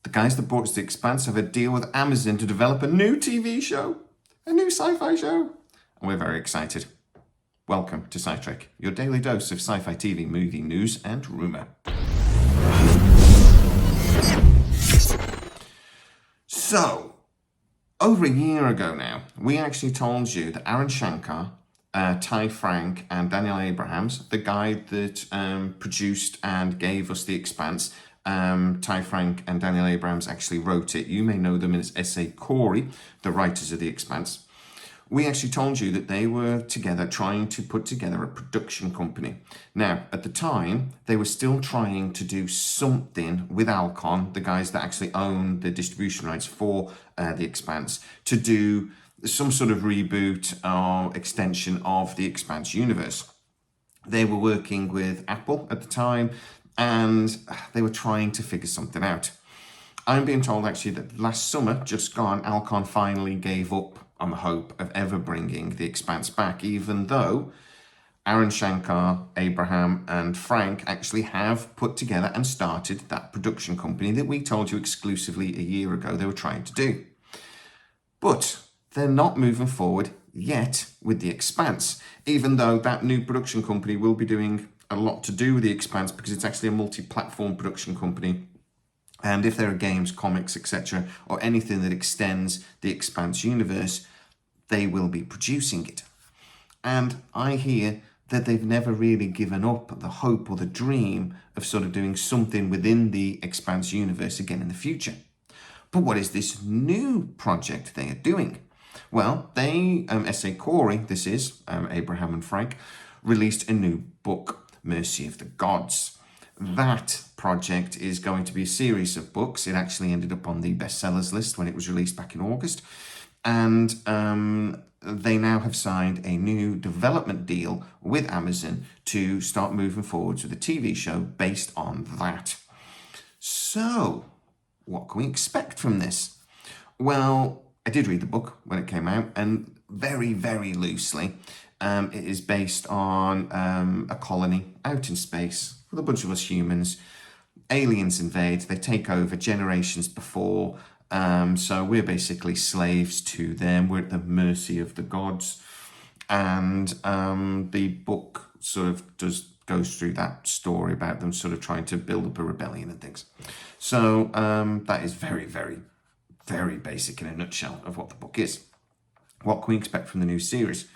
The guys that brought us The Expanse have a deal with Amazon to develop a new TV show, a new sci-fi show, and we're very excited. Welcome to SciTrek, your daily dose of sci-fi TV, movie news and rumour. So, over a year ago now, we actually told you that Aaron Shankar, Ty Franck and Daniel Abrahams, the guy that produced and gave us The Expanse, Ty Franck and Daniel Abrahams actually wrote it. You may know them as S.A. Corey, the writers of The Expanse. We actually told you that they were together trying to put together a production company. Now, at the time, they were still trying to do something with Alcon, the guys that actually own the distribution rights for The Expanse, to do some sort of reboot or extension of The Expanse universe. They were working with Apple at the time, and they were trying to figure something out. I'm being told actually that last summer, just gone, Alcon finally gave up on the hope of ever bringing The Expanse back, even though Aaron Shankar, Abraham and Frank actually have put together and started that production company that we told you exclusively a year ago they were trying to do. But they're not moving forward yet with The Expanse, even though that new production company will be doing a lot to do with The Expanse because it's actually a multi-platform production company. And if there are games, comics, etc., or anything that extends The Expanse universe, they will be producing it. And I hear that they've never really given up the hope or the dream of sort of doing something within The Expanse universe again in the future. But what is this new project they are doing? Well, they, S.A. Corey, this is Abraham and Frank, released a new book, Mercy of the Gods. That project is going to be a series of books. It actually ended up on the bestsellers list when it was released back in August. And they now have signed a new development deal with Amazon to start moving forward with a TV show based on that. So, what can we expect from this? Well, I did read the book when it came out, and very, very loosely, it is based on a colony out in space with a bunch of us humans. Aliens invade, they take over generations before, so we're basically slaves to them. We're at the mercy of the gods, and the book sort of goes through that story about them sort of trying to build up a rebellion and things. So that is very, very, very basic in a nutshell of what the book is. What can we expect from the new series?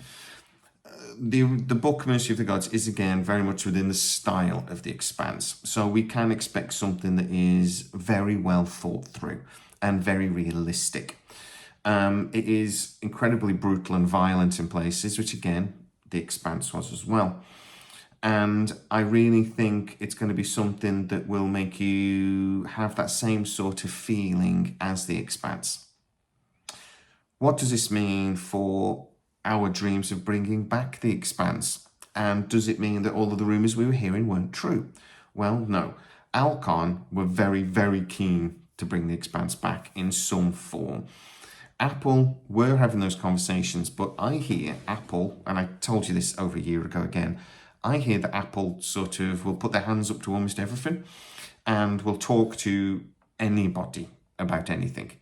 The book Mercy of the Gods is again very much within the style of The Expanse. So we can expect something that is very well thought through and very realistic. It is incredibly brutal and violent in places, which again, The Expanse was as well. And I really think it's going to be something that will make you have that same sort of feeling as The Expanse. What does this mean for our dreams of bringing back The Expanse? And does it mean that all of the rumours we were hearing weren't true? Well, no. Alcon were very, very keen to bring The Expanse back in some form. Apple were having those conversations, but I hear Apple, and I told you this over a year ago again, I hear that Apple sort of will put their hands up to almost everything and will talk to anybody about anything.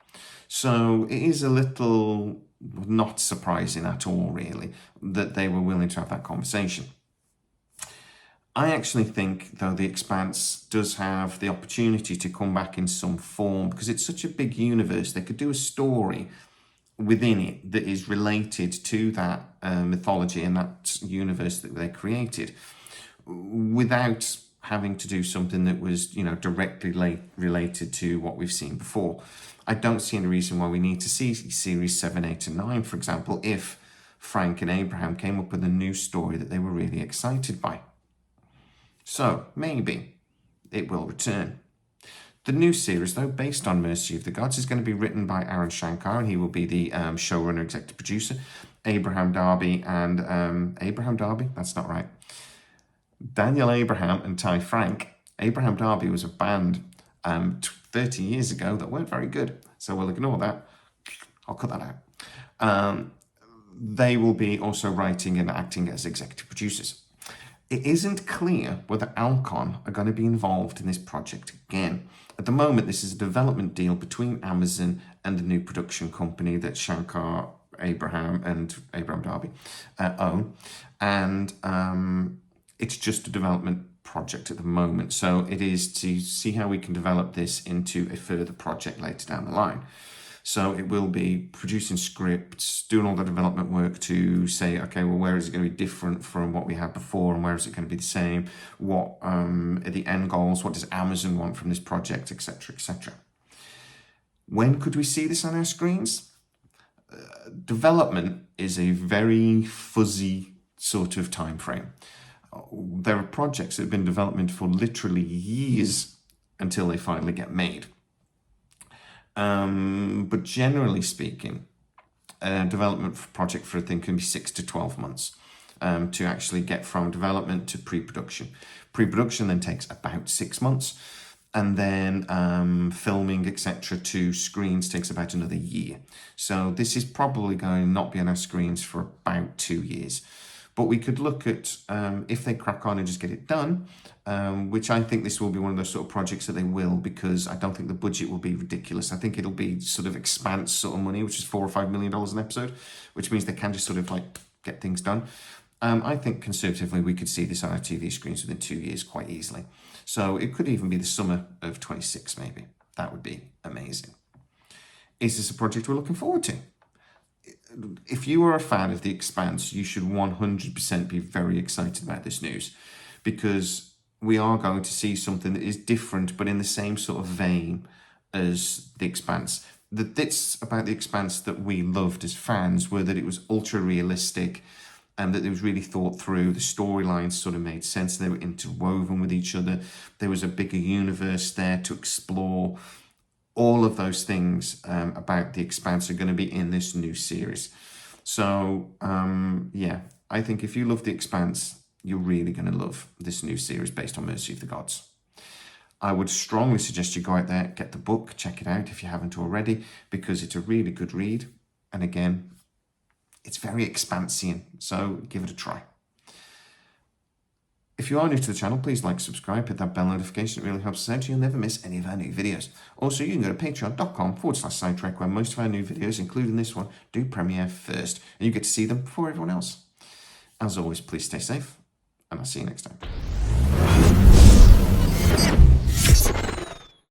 So it is a little not surprising at all, really, that they were willing to have that conversation. I actually think, though, The Expanse does have the opportunity to come back in some form because it's such a big universe. They could do a story within it that is related to that mythology and that universe that they created without having to do something that was, directly related to what we've seen before. I don't see any reason why we need to see series 7, 8 and 9, for example, if Frank and Abraham came up with a new story that they were really excited by. So maybe it will return. The new series, though, based on Mercy of the Gods, is going to be written by Aaron Shankar, and he will be the showrunner, executive producer. Abraham Darby and Abraham Darby? That's not right. Daniel Abraham and Ty Franck. Abraham Darby was a band 30 years ago that weren't very good, so we'll ignore that. I'll cut that out. They will be also writing and acting as executive producers. It isn't clear whether Alcon are going to be involved in this project again. At the moment, this is a development deal between Amazon and the new production company that Shankar Abraham and Abraham Darby own. And it's just a development project at the moment. So it is to see how we can develop this into a further project later down the line. So it will be producing scripts, doing all the development work to say, okay, well, where is it going to be different from what we had before, and where is it going to be the same? What are the end goals? What does Amazon want from this project, etc., etc. When could we see this on our screens? Development is a very fuzzy sort of time frame. There are projects that have been in development for literally years until they finally get made. But generally speaking, a development project for a thing can be 6 to 12 months to actually get from development to pre-production. Pre-production then takes about 6 months, and then filming, etc., to screens takes about another year. So this is probably going to not be on our screens for about 2 years. But we could look at if they crack on and just get it done, which I think this will be one of those sort of projects that they will, because I don't think the budget will be ridiculous. I think it'll be sort of Expanse sort of money, which is $4 or $5 million an episode, which means they can just sort of like get things done. I think conservatively we could see this on our TV screens within 2 years quite easily. So it could even be the summer of 26 maybe. That would be amazing. Is this a project we're looking forward to? If you are a fan of The Expanse, you should 100% be very excited about this news, because we are going to see something that is different, but in the same sort of vein as The Expanse. The bits about The Expanse that we loved as fans were that it was ultra realistic and that it was really thought through. The storylines sort of made sense. They were interwoven with each other. There was a bigger universe there to explore. All of those things about The Expanse are going to be in this new series. So, yeah, I think if you love The Expanse, you're really going to love this new series based on Mercy of the Gods. I would strongly suggest you go out there, get the book, check it out if you haven't already, because it's a really good read. And again, it's very Expansian, so give it a try. If you are new to the channel, please like, subscribe, hit that bell notification. It really helps us out so you'll never miss any of our new videos. Also, you can go to patreon.com/SideTrek, where most of our new videos, including this one, do premiere first, and you get to see them before everyone else. As always, please stay safe, and I'll see you next time.